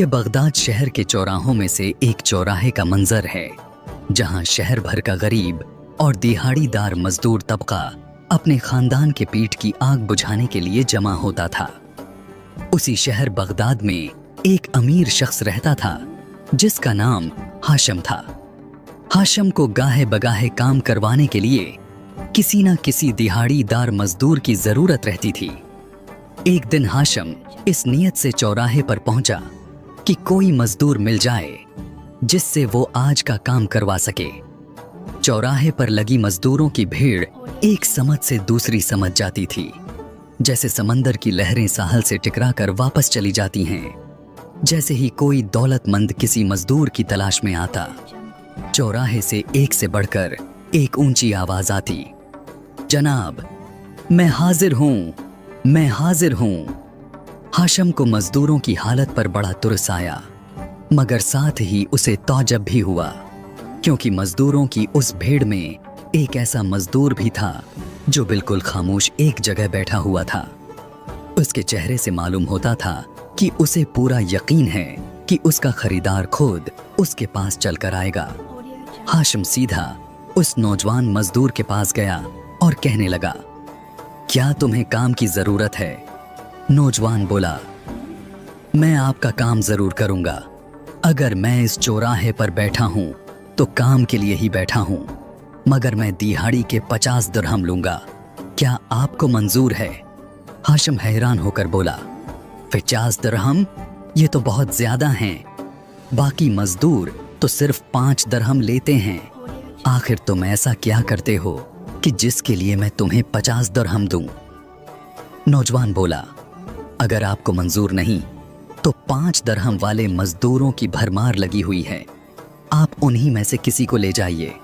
ये बगदाद शहर के चौराहों में से एक चौराहे का मंजर है, जहां शहर भर का गरीब और दिहाड़ीदार मजदूर तबका अपने खानदान के पेट की आग बुझाने के लिए जमा होता था। उसी शहर बगदाद में एक अमीर शख्स रहता था, जिसका नाम हाशम था। हाशम को गाहे बगाहे काम करवाने के लिए किसी न किसी दिहाड़ीदार मजदूर की जरूरत रहती थी। एक दिन हाशम इस नियत से चौराहे पर पहुंचा कि कोई मजदूर मिल जाए जिससे वो आज का काम करवा सके। चौराहे पर लगी मजदूरों की भीड़ एक समझ से दूसरी समझ जाती थी, जैसे समंदर की लहरें साहल से टकराकर वापस चली जाती हैं। जैसे ही कोई दौलतमंद किसी मजदूर की तलाश में आता, चौराहे से एक से बढ़कर एक ऊंची आवाज आती, जनाब, मैं हाजिर हूं, मैं हाजिर हूं। हाशम को मजदूरों की हालत पर बड़ा तुरस आया, मगर साथ ही उसे तौजब भी हुआ, क्योंकि मजदूरों की उस भीड़ में एक ऐसा मजदूर भी था जो बिल्कुल खामोश एक जगह बैठा हुआ था। उसके चेहरे से मालूम होता था कि उसे पूरा यकीन है कि उसका खरीदार खुद उसके पास चलकर आएगा। हाशम सीधा उस नौजवान मजदूर के पास गया और कहने लगा, क्या तुम्हें काम की जरूरत है? नौजवान बोला, मैं आपका काम जरूर करूंगा। अगर मैं इस चौराहे पर बैठा हूं तो काम के लिए ही बैठा हूं, मगर मैं दिहाड़ी के 50 दिरहम लूंगा। क्या आपको मंजूर है? हाशम हैरान होकर बोला, 50 दिरहम? ये तो बहुत ज्यादा हैं। बाकी मजदूर तो सिर्फ 5 दिरहम लेते हैं। आखिर तुम ऐसा क्या करते हो कि जिसके लिए मैं तुम्हें 50 दिरहम दूं? नौजवान बोला, अगर आपको मंजूर नहीं तो 5 दिरहम वाले मजदूरों की भरमार लगी हुई है, आप उन्हीं में से किसी को ले जाइए।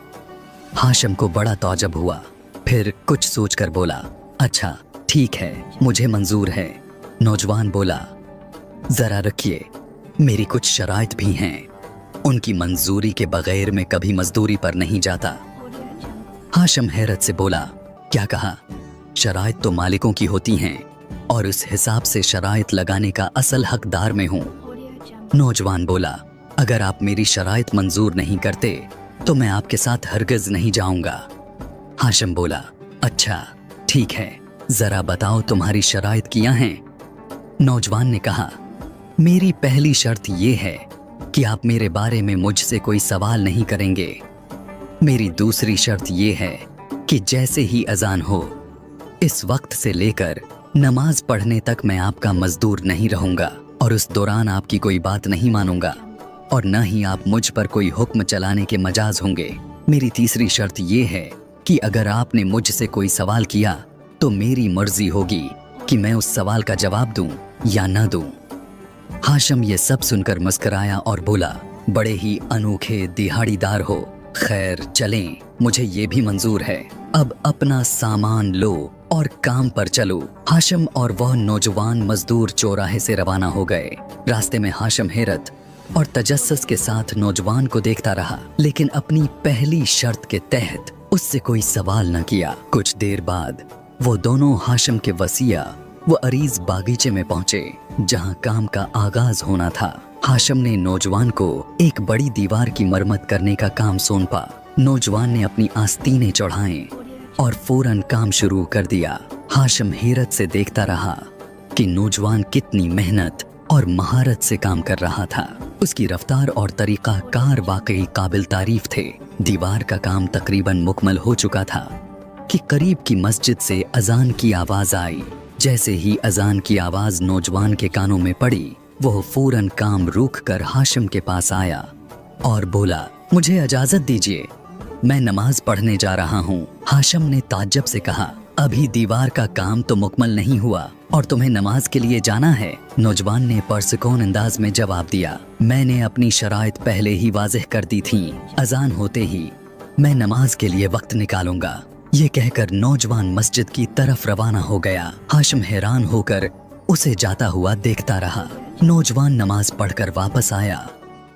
हाशम को बड़ा तौजब हुआ, फिर कुछ सोचकर बोला, अच्छा ठीक है, मुझे मंजूर है। नौजवान बोला, जरा रखिए, मेरी कुछ शराइत भी हैं, उनकी मंजूरी के बगैर मैं कभी मजदूरी पर नहीं जाता। हाशम हैरत से बोला, क्या कहा? शराइत तो मालिकों की होती हैं और उस हिसाब से शराइत लगाने का असल हकदार मैं हूं। नौजवान बोला, अगर आप मेरी शराइत मंजूर नहीं करते तो मैं आपके साथ हरगिज नहीं जाऊंगा। हाशम बोला, अच्छा ठीक है, जरा बताओ तुम्हारी शराइत क्या हैं? नौजवान ने कहा, मेरी पहली शर्त ये है कि आप मेरे बारे में मुझसे कोई सवाल नहीं करेंगे। मेरी दूसरी शर्त ये है कि जैसे ही अजान हो, इस वक्त से लेकर नमाज पढ़ने तक मैं आपका मजदूर नहीं रहूंगा और उस दौरान आपकी कोई बात नहीं मानूंगा और न ही आप मुझ पर कोई हुक्म चलाने के मजाज होंगे। मेरी तीसरी शर्त ये है कि अगर आपने मुझसे कोई सवाल किया तो मेरी मर्जी होगी कि मैं उस सवाल का जवाब दूं या न दूं। हाशम ये सब सुनकर मुस्कुराया और बोला, बड़े ही अनोखे दिहाड़ीदार हो। खैर चलें, मुझे ये भी मंजूर है। अब अपना सामान लो और काम पर चलो। हाशम और वह नौजवान मजदूर चौराहे से रवाना हो गए। रास्ते में हाशम हैरत और तजस्सुस के साथ नौजवान को देखता रहा, लेकिन अपनी पहली शर्त के तहत उससे कोई सवाल न किया। कुछ देर बाद वो दोनों हाशम के वसीया व अरीज बागीचे में पहुंचे, जहां काम का आगाज होना था। हाशम ने नौजवान को एक बड़ी दीवार की मरम्मत करने का काम सौंपा। नौजवान ने अपनी आस्तीनें चढ़ाएं और फौरन काम शुरू कर दिया। हाशम हैरत से देखता रहा कि नौजवान कितनी मेहनत और महारत से काम कर रहा था। उसकी रफ्तार और तरीका कार वाकई काबिल तारीफ थे। दीवार का काम तकरीबन मुकम्मल हो चुका था कि करीब की मस्जिद से अजान की आवाज आई। जैसे ही अजान की आवाज नौजवान के कानों में पड़ी, वह फौरन काम रोक कर हाशम के पास आया और बोला, मुझे इजाजत दीजिए, मैं नमाज पढ़ने जा रहा हूँ। हाशम ने ताज्जुब से कहा, अभी दीवार का काम तो मुकम्मल नहीं हुआ और तुम्हें नमाज के लिए जाना है? नौजवान ने पुरसुकून अंदाज में जवाब दिया, मैंने अपनी शराइत पहले ही वाज़ेह कर दी थी, अजान होते ही मैं नमाज के लिए वक्त निकालूंगा। ये कहकर नौजवान मस्जिद की तरफ रवाना हो गया। हाशम हैरान होकर उसे जाता हुआ देखता रहा। नौजवान नमाज पढ़कर वापस आया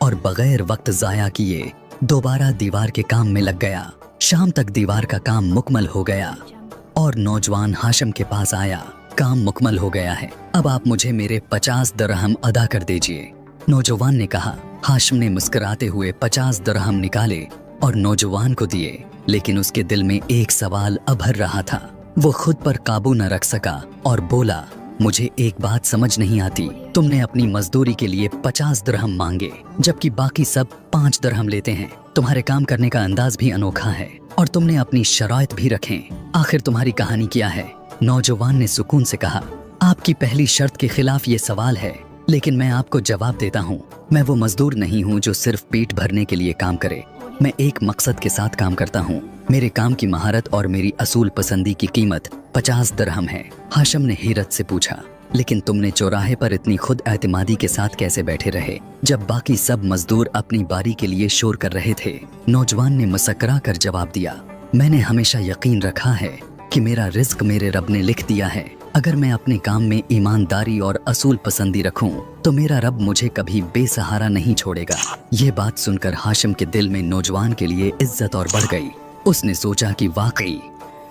और बगैर वक्त जाया किए दोबारा दीवार के काम में लग गया। शाम तक दीवार का काम मुकम्मल हो गया और नौजवान हाशम के पास आया, काम मुकम्मल हो गया है, अब आप मुझे मेरे 50 दिरहम अदा कर दीजिए। नौजवान ने कहा। हाशिम ने मुस्कुराते हुए 50 दरहम निकाले और नौजवान को दिए, लेकिन उसके दिल में एक सवाल अभर रहा था। वो खुद पर काबू न रख सका और बोला, मुझे एक बात समझ नहीं आती, तुमने अपनी मजदूरी के लिए 50 दरहम मांगे जबकि बाकी सब 5 दरहम लेते हैं। तुम्हारे काम करने का अंदाज भी अनोखा है और तुमने अपनी शराइत भी रखें। आखिर तुम्हारी कहानी क्या है? नौजवान ने सुकून से कहा, आपकी पहली शर्त के खिलाफ ये सवाल है, लेकिन मैं आपको जवाब देता हूँ। मैं वो मजदूर नहीं हूँ जो सिर्फ पेट भरने के लिए काम करे। मैं एक मकसद के साथ काम करता हूँ। मेरे काम की महारत और मेरी असूल पसंदी की कीमत 50 दरहम है। हाशिम ने हैरत से पूछा, लेकिन तुमने चौराहे पर इतनी खुद एतमादी के साथ कैसे बैठे रहे जब बाकी सब मजदूर अपनी बारी के लिए शोर कर रहे थे? नौजवान ने मुस्कुरा कर जवाब दिया, मैंने हमेशा यकीन रखा है कि मेरा रिज्क मेरे रब ने लिख दिया है। अगर मैं अपने काम में ईमानदारी और असूल पसंदी रखूं, तो मेरा रब मुझे कभी बेसहारा नहीं छोड़ेगा। ये बात सुनकर हाशिम के दिल में नौजवान के लिए इज्जत और बढ़ गई। उसने सोचा कि वाकई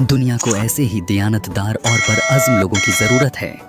दुनिया को ऐसे ही दियानतदार और परअज़्म लोगों की जरूरत है।